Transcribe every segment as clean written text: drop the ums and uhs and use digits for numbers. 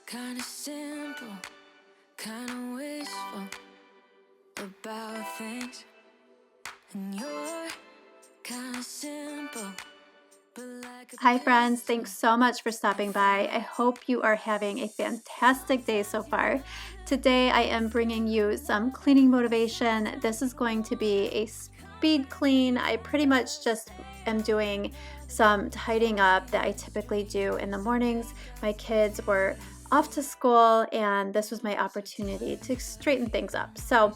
Kinda simple, kinda wishful about things, and you're kinda simple. Hi friends, thanks so much for stopping by. I hope you are having a fantastic day so far. Today I am bringing you some cleaning motivation. This is going to be a speed clean. I pretty much just am doing some tidying up that I typically do in the mornings. My kids were off to school and this was my opportunity to straighten things up. So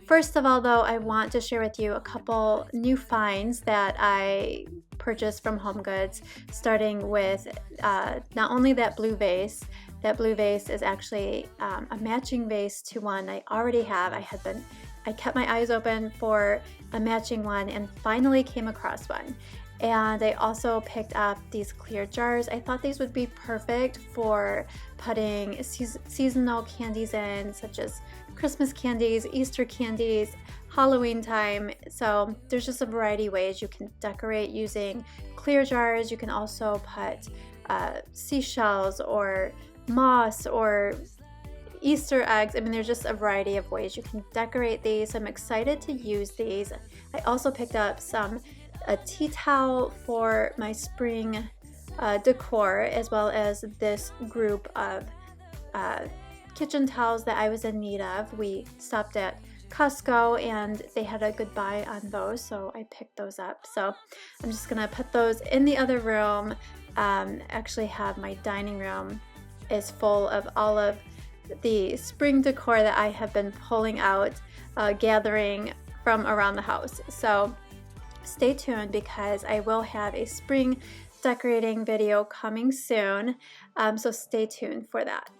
first of all though, I want to share with you a couple new finds that I purchased from Home Goods, starting with not only that blue vase. That blue vase is actually a matching vase to one I already have. I kept my eyes open for a matching one and finally came across one. And I also picked up these clear jars. I thought these would be perfect for putting seasonal candies in, such as Christmas candies, Easter candies, Halloween time. So there's just a variety of ways you can decorate using clear jars. You can also put seashells or moss or Easter eggs. I mean, there's just a variety of ways you can decorate these. I'm excited to use these. I also picked up a tea towel for my spring decor, as well as this group of kitchen towels that I was in need of. We stopped at Costco and they had a good buy on those, so I picked those up. So I'm just gonna put those in the other room. Actually have my dining room is full of all of the spring decor that I have been pulling out, gathering from around the house. So stay tuned because I will have a spring decorating video coming soon, so stay tuned for that.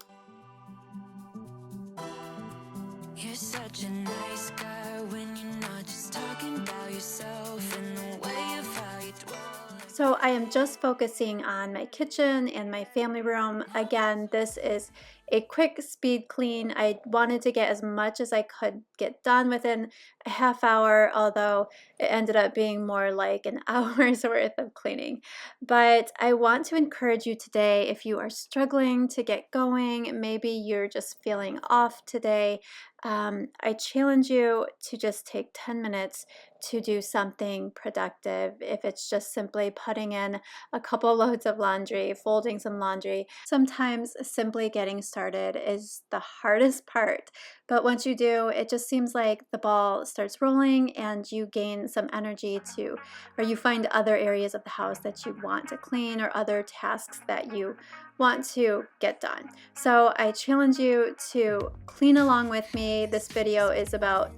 You're such a nice guy when you're not just talking about yourself and the way of how you dwell. So I am just focusing on my kitchen and my family room. Again, this is a quick speed clean. I wanted to get as much as I could get done within a half hour, although it ended up being more like an hour's worth of cleaning. But I want to encourage you today, if you are struggling to get going, maybe you're just feeling off today, I challenge you to just take 10 minutes to do something productive. If it's just simply putting in a couple loads of laundry, folding some laundry. Sometimes simply getting started is the hardest part, but once you do, it just seems like the ball starts rolling and you gain some energy or you find other areas of the house that you want to clean or other tasks that you want to get done. So I challenge you to clean along with me. This video is about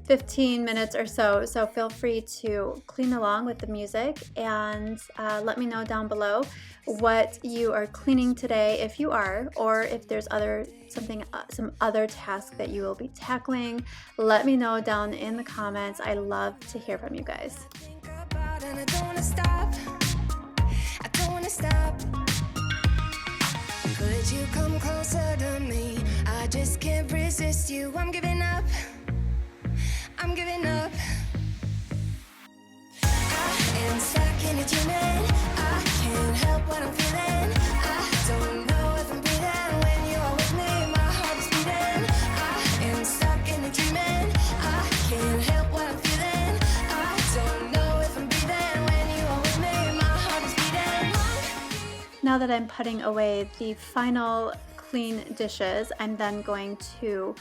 15 minutes or so, so feel free to clean along with the music and let me know down below what you are cleaning today, if you are, or if there's some other task that you will be tackling. Let me know down in the comments. I love to hear from you guys. Could you come closer to me? I just can't resist you. I'm giving up. I'm giving up. I am stuck in a dreaming. I can't help what I'm feeling. I don't know if I'm breathing when you are with me. My heart is beating. I am stuck in a dreaming. I can't help what I'm feeling. I don't know if I'm breathing when you are with me. My heart is beating. Now that I'm putting away the final clean dishes, I'm then going to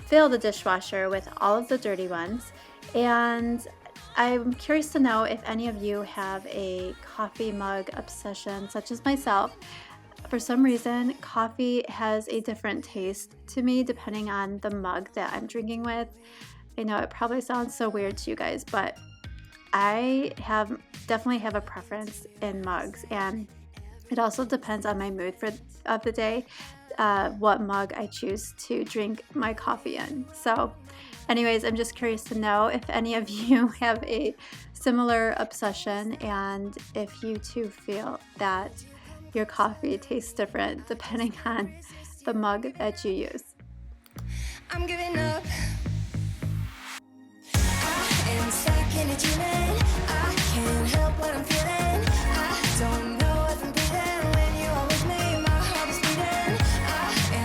fill the dishwasher with all of the dirty ones. And I'm curious to know if any of you have a coffee mug obsession, such as myself. For some reason, coffee has a different taste to me depending on the mug that I'm drinking with. I know it probably sounds so weird to you guys, but I definitely have a preference in mugs, and it also depends on my mood of the day, what mug I choose to drink my coffee in. So anyways, I'm just curious to know if any of you have a similar obsession and if you too feel that your coffee tastes different depending on the mug that you use. I'm giving up. I am stuck in a dreaming. I can't help what I'm feeling. I don't know if I'm breathing when you are with me. My heart is beating. I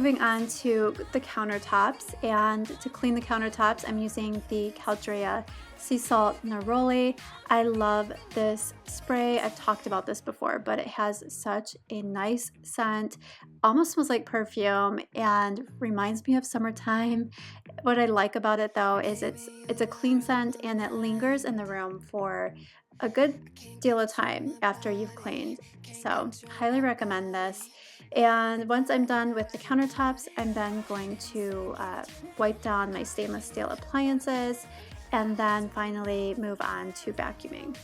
moving on to the countertops, and to clean the countertops, I'm using the Caldrea Sea Salt Neroli. I love this spray. I've talked about this before, but it has such a nice scent, almost smells like perfume and reminds me of summertime. What I like about it though is it's a clean scent and it lingers in the room for a good deal of time after you've cleaned. So highly recommend this. And once I'm done with the countertops, I'm then going to wipe down my stainless steel appliances and then finally move on to vacuuming.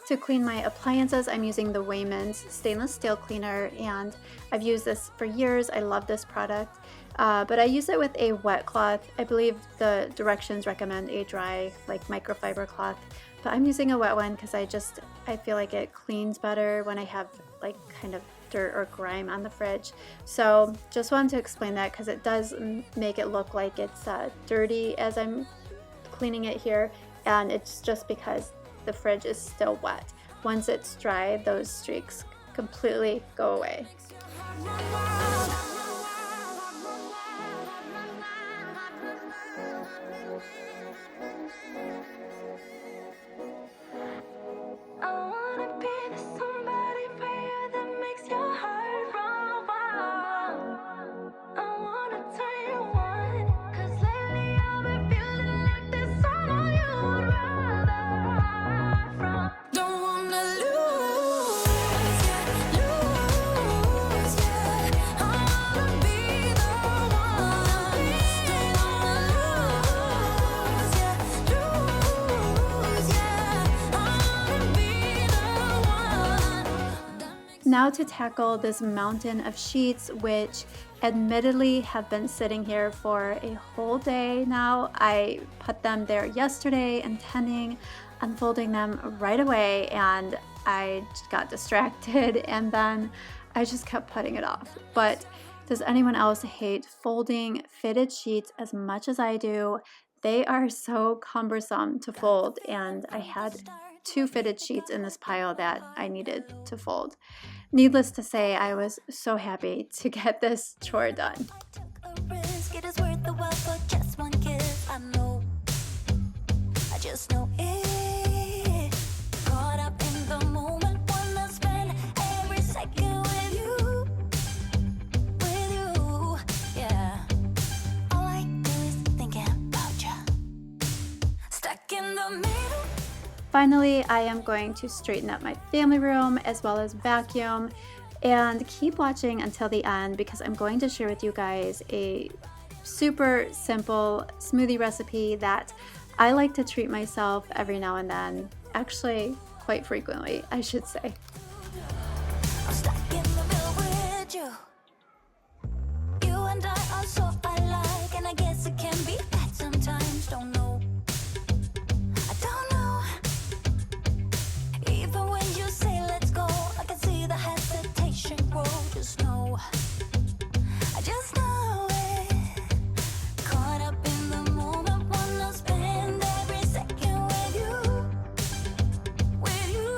To clean my appliances, I'm using the Wayman's stainless steel cleaner, and I've used this for years. I love this product, but I use it with a wet cloth. I believe the directions recommend a dry, like microfiber cloth, but I'm using a wet one because I feel like it cleans better when I have like kind of dirt or grime on the fridge. So just wanted to explain that because it does make it look like it's dirty as I'm cleaning it here, and it's just because the fridge is still wet. Once it's dry, those streaks completely go away. Now to tackle this mountain of sheets, which admittedly have been sitting here for a whole day now. I put them there yesterday intending on folding them right away, and I got distracted and then I just kept putting it off. But does anyone else hate folding fitted sheets as much as I do? They are so cumbersome to fold, and I had 2 fitted sheets in this pile that I needed to fold. Needless to say, I was so happy to get this chore done. Finally, I am going to straighten up my family room as well as vacuum, and keep watching until the end because I'm going to share with you guys a super simple smoothie recipe that I like to treat myself every now and then. Actually, quite frequently, I should say. I'm stuck in the middle with you. You and I are so alike, and I guess it can be bad sometimes. Don't know. I don't know. Even when you say let's go, I can see the hesitation grow. Just know. I just know it. Caught up in the moment, wanna spend every second with you. With you,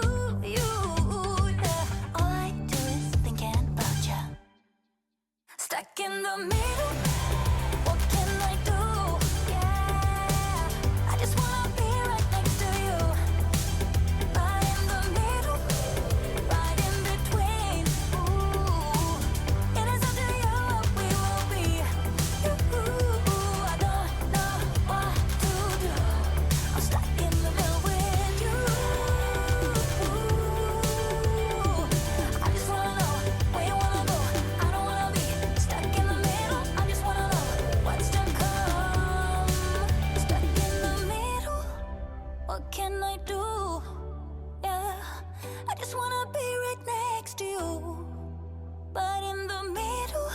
yeah. All I do is thinking about you. Stuck in the middle, what can I do? Yeah, I just wanna be right next to you. Right in the middle, right in between. Ooh, it is up to you what we will be. Ooh, I don't know what to do. I'm stuck in the middle with you. I just wanna know where you wanna go. I don't wanna be stuck in the middle. I just wanna know what's to come. Stuck in the middle, what can I do? Yeah, I just wanna be right next to you. But in the middle,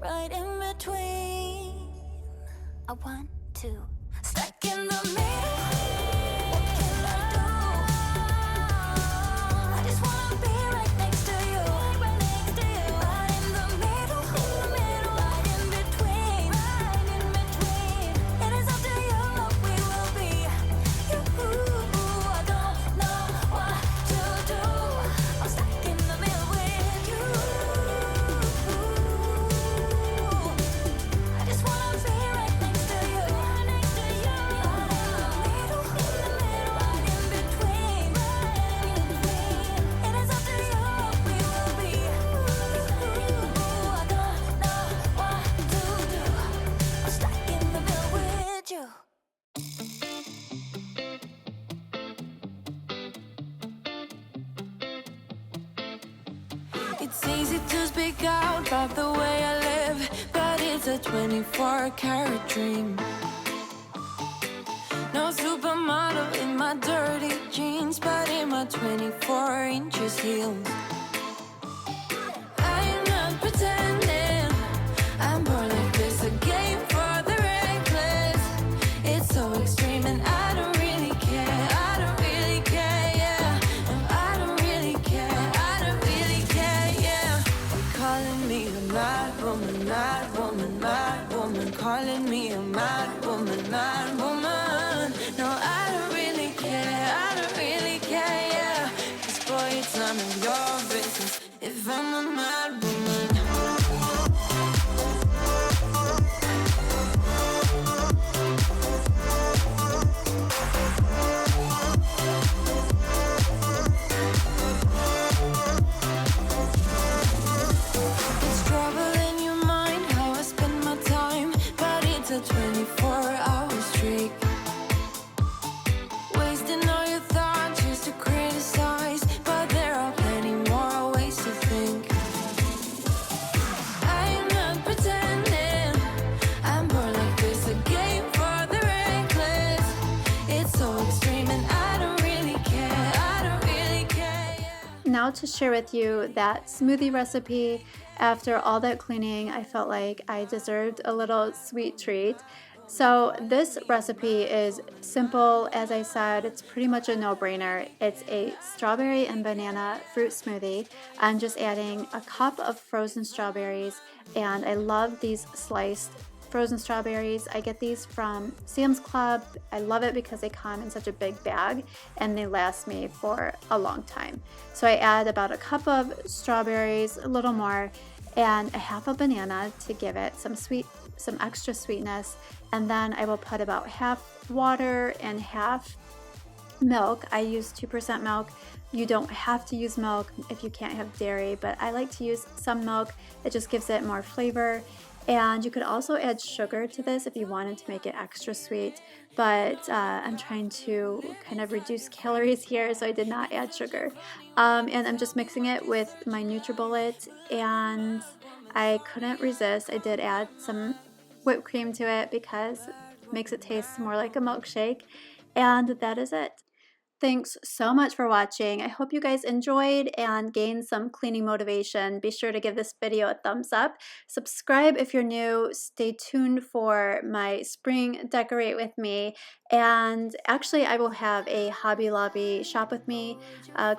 right in between, I want to. Stuck in the middle, what can I do? I just wanna be right next to you. Right next to you. Right in the middle, right in between, right in between. It is up to you what we will be. I don't know what to do. I'm stuck in the middle with you. I just wanna be right next to you. Right next to you. Right in the middle, right in between, right in between. It is up to you what we will be. I don't know what to do. I'm stuck in the middle with you. It's easy to speak out about the way I live, but it's a 24-karat dream. No supermodel in my dirty jeans, but in my 24 inches heels. I'm not pretending, I'm born like this, a game for the reckless. It's so extreme and I don't really care, I don't really care, yeah. No, I don't really care, I don't really care, yeah. They're calling me a mad woman, mad woman, mad woman. Calling me a mad woman, mad woman. No, I don't really care, I don't really care, yeah. 'Cause boy, it's none of your business if I'm a mad woman. It's trouble in your mind how I spend my time, but it's a 24-hour streak. Wasting all your thoughts just to criticize, but there are plenty more ways to think. I'm not pretending, I'm more like this, a game for the reckless. It's so extreme and I don't really care, I don't really care, yeah. Now to share with you that smoothie recipe. After all that cleaning, I felt like I deserved a little sweet treat. So this recipe is simple. As I said, it's pretty much a no-brainer. It's a strawberry and banana fruit smoothie. I'm just adding a cup of frozen strawberries, and I love these sliced frozen strawberries. I get these from Sam's Club. I love it because they come in such a big bag and they last me for a long time. So I add about a cup of strawberries, a little more, and a half a banana to give it some extra sweetness. And then I will put about half water and half milk. I use 2% milk. You don't have to use milk if you can't have dairy, but I like to use some milk. It just gives it more flavor. And you could also add sugar to this if you wanted to make it extra sweet, but I'm trying to kind of reduce calories here, so I did not add sugar. And I'm just mixing it with my NutriBullet, and I couldn't resist. I did add some whipped cream to it because it makes it taste more like a milkshake, and that is it. Thanks so much for watching. I hope you guys enjoyed and gained some cleaning motivation. Be sure to give this video a thumbs up. Subscribe if you're new. Stay tuned for my spring decorate with me. And actually, I will have a Hobby Lobby shop with me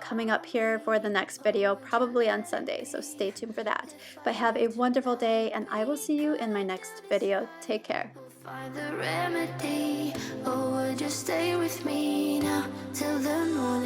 coming up here for the next video, probably on Sunday. So stay tuned for that. But have a wonderful day, and I will see you in my next video. Take care. Find the remedy, or would you stay with me now till the morning?